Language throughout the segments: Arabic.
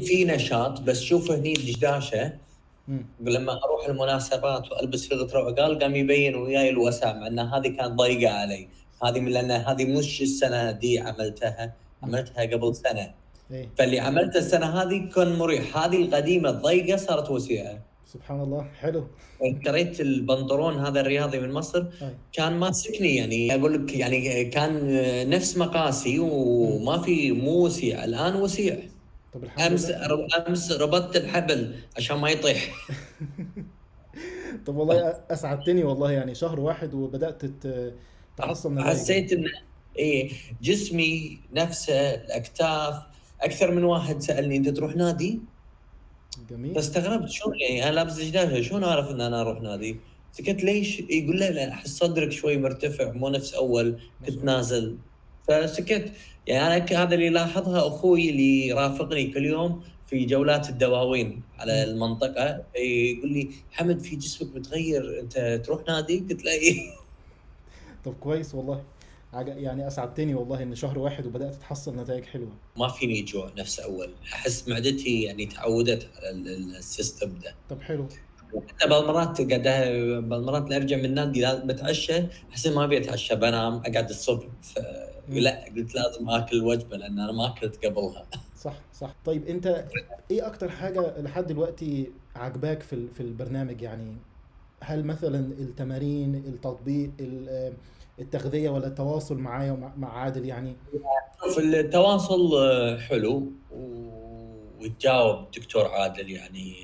في نشاط، بس شوف هني الدشداشه مم. لما اروح المناسبات والبس فغة روعقال قام يبين وياي الوسع، مع ان هذه كانت ضيقه علي. هذه من لان هذه مش السنه دي عملتها قبل سنه. ايه. فاللي عملته السنه هذه كان مريح، هذه القديمه الضيقه صارت وسيعه. سبحان الله، حلو. اشتريت البنطلون هذا الرياضي من مصر، اي. كان ماسكني يعني اقول لك، يعني كان نفس مقاسي مم. وما في مو وسيع، الان وسيع. طب الحمد لله. امس ربطت الحبل عشان ما يطيح. طب والله اسعدتني والله، يعني شهر واحد وبدأت تحصل نتائج يعني. حسيت ان ايه، جسمي نفسه، الاكتاف. اكثر من واحد سالني انت تروح نادي؟ جميل. فاستغربت شلون يعني انا لابس جداشه شلون اعرف ان انا اروح نادي؟ سكت ليش؟ يقول لا لا، احس صدرك شوي مرتفع مو نفس اول، ما كنت شاء الله. نازل. فسكت. يعني انا هذا اللي لاحظها اخوي اللي يرافقني كل يوم في جولات الدواوين على مم. المنطقه، يقول لي حمد في جسمك متغير، انت تروح نادي؟ قلت له ايه. طب كويس والله. يعني اسعدتني والله ان شهر واحد وبدأت تحصل نتائج حلوة. ما فيني جوع نفس اول، احس معدتي يعني تعودت على السيستم ده. طب حلو. حتى بالمرات اللي ارجع من النادي لازم بتعشى، احس ما ابي اتعشى، بنام اقعد الصبح. مم. لا قلت لازم اكل وجبه لان انا ما اكلت قبلها. صح صح. طيب انت ايه اكتر حاجة لحد دلوقتي عجباك في البرنامج يعني؟ هل مثلا التمارين، التطبيق، التغذية، ولا التواصل معايا مع عادل يعني؟ شوف التواصل حلو، ويتجاوب دكتور عادل يعني،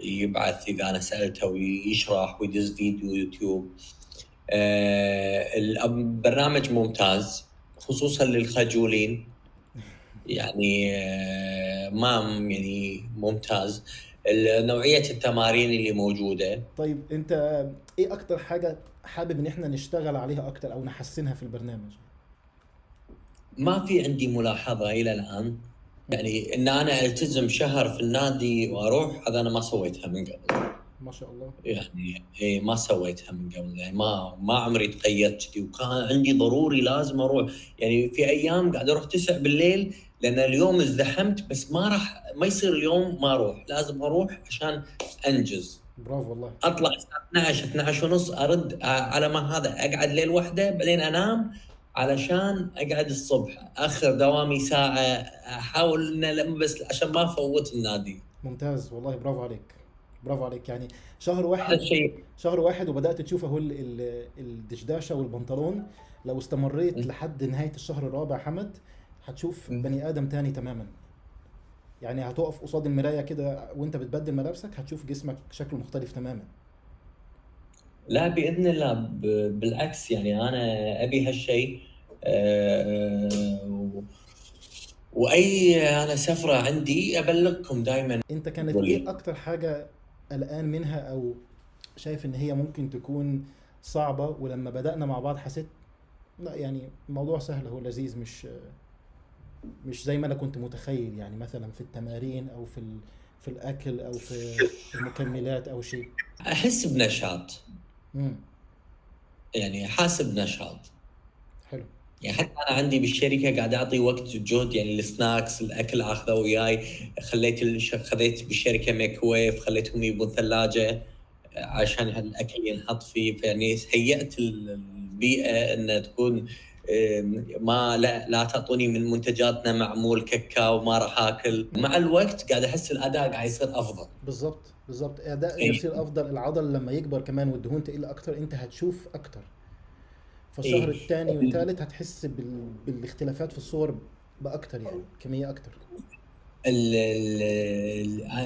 يبعث اذا انا سالته ويشرح ويدز فيديو يوتيوب. البرنامج ممتاز خصوصا للخجولين، يعني ما يعني ممتاز نوعية التمارين اللي موجودة. طيب انت ايه اكتر حاجة حابب ان احنا نشتغل عليها اكتر او نحسنها في البرنامج؟ ما في عندي ملاحظة إلى الآن، مم. يعني إن أنا ألتزم شهر في النادي وأروح، هذا أنا ما سويتها من قبل. ما شاء الله. يعني إيه، ما سويتها من قبل، يعني ما عمري تقيدت كذي، وكان عندي ضروري لازم أروح. يعني في أيام قاعد أروح 9 بالليل لأن اليوم ازدحمت، بس ما يصير اليوم ما أروح، لازم أروح عشان أنجز. برافو والله. اطلع الساعه 12 12 ونص، ارد على ما هذا، اقعد ليل واحده بعدين انام علشان اقعد الصبح اخر دوامي ساعه، احاول ان بس عشان ما افوت النادي. ممتاز والله، برافو عليك. برافو عليك يعني. شهر هذا واحد. الشيء. شهر واحد وبدأت تشوف اهو الدشداشة والبنطلون. لو استمريت لحد نهاية الشهر الرابع حمد، هتشوف بني آدم تاني تماما. يعني هتقف قصاد المراية كده وانت بتبدل ملابسك، هتشوف جسمك شكله مختلف تماما. لا باذن الله، بالعكس يعني انا ابي هالشيء. أه، واي انا سفره عندي ابلغكم دائما. انت كانت قول ايه لي. اكتر حاجة قلقان منها او شايف ان هي ممكن تكون صعبة، ولما بدأنا مع بعض حسيت لا يعني الموضوع سهل، هو لذيذ، مش زي ما انا كنت متخيل، يعني مثلا في التمارين او في الاكل او في المكملات او شيء. احس بنشاط، امم. يعني حاسب نشاط. حلو. يعني حتى انا عندي بالشركه قاعد اعطي وقت وجهد، يعني السناكس الاكل اخذه وياي. خذيت بالشركه ميكروويف، خليتهم يبون ثلاجه عشان الاكل ينحط فيه، فيعني هيئت البيئه ان تكون ما لا تعطوني من منتجاتنا معمول كاكاو ما راح اكل. مع الوقت قاعد احس الاداء قاعد يصير افضل. بالظبط بالظبط، اداء اي. يصير افضل، العضل لما يكبر كمان والدهون تقل اكتر انت هتشوف اكتر. فالشهر اي. التاني والتالت هتحس بالاختلافات في الصور باكتر، يعني كمية اكتر.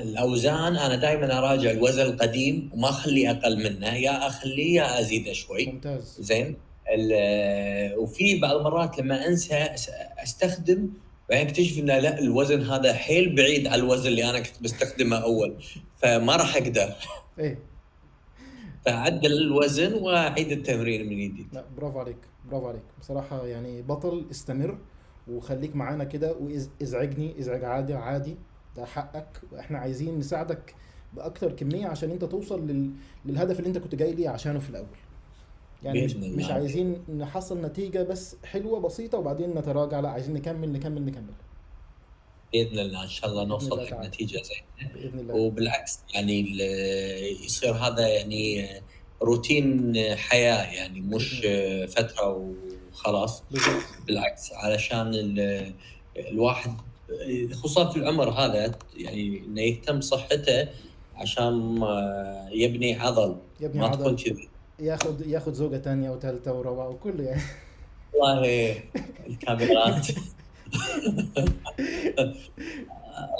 الاوزان انا دائما اراجع الوزن القديم وما اخليه اقل منه، يا اخليه يا ازيده شوي. ممتاز. زين. وفي بعض المرات لما انسى استخدم، بعدين اكتشف ان لا، الوزن هذا حيل بعيد عن الوزن اللي انا كنت بستخدمه اول، فما راح اقدر. ايه. فاعدل الوزن واعيد التمرين من جديد. لا برافو عليك، برافو عليك بصراحة، يعني بطل. استمر وخليك معانا كده، وازعجني، ازعج عادي عادي. ده حقك، واحنا عايزين نساعدك بأكتر كمية عشان انت توصل للهدف اللي انت كنت جاي ليه عشانه في الأول. يعني مش باذن مش الله. عايزين نحصل نتيجة بس حلوة بسيطة وبعدين نتراجع، لا عايزين نكمل نكمل نكمل. باذن الله ان شاء الله باذن نوصل الله حق تعالى. نتيجه زينه. باذن الله. وبالعكس يعني يصير هذا يعني روتين حياه، يعني مش باذن فتره وخلاص. بالضبط. بالعكس علشان الواحد خصوصا في العمر هذا يعني انه يهتم صحته عشان ما يبني عضل، يبني ما تكون عضل، كذي. ياخد زوجة تانية وثالثة ورابعة وكله يعني. والله الكاميرات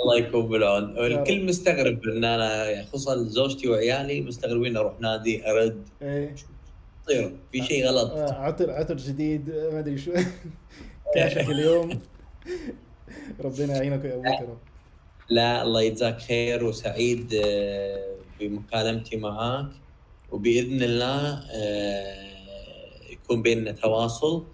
الله يكون بالعون. يا رب. الكل مستغرب ان انا خصوصا زوجتي وعيالي مستغربين اروح نادي ارد ايه. شو يصير في شيء غلط. عطر جديد، ما ادري شو. كاشف اليوم. ربنا يعينك ويقويك يا رب. لا الله يجزاك خير، وسعيد بمكالمتي معك، وبإذن الله يكون بيننا تواصل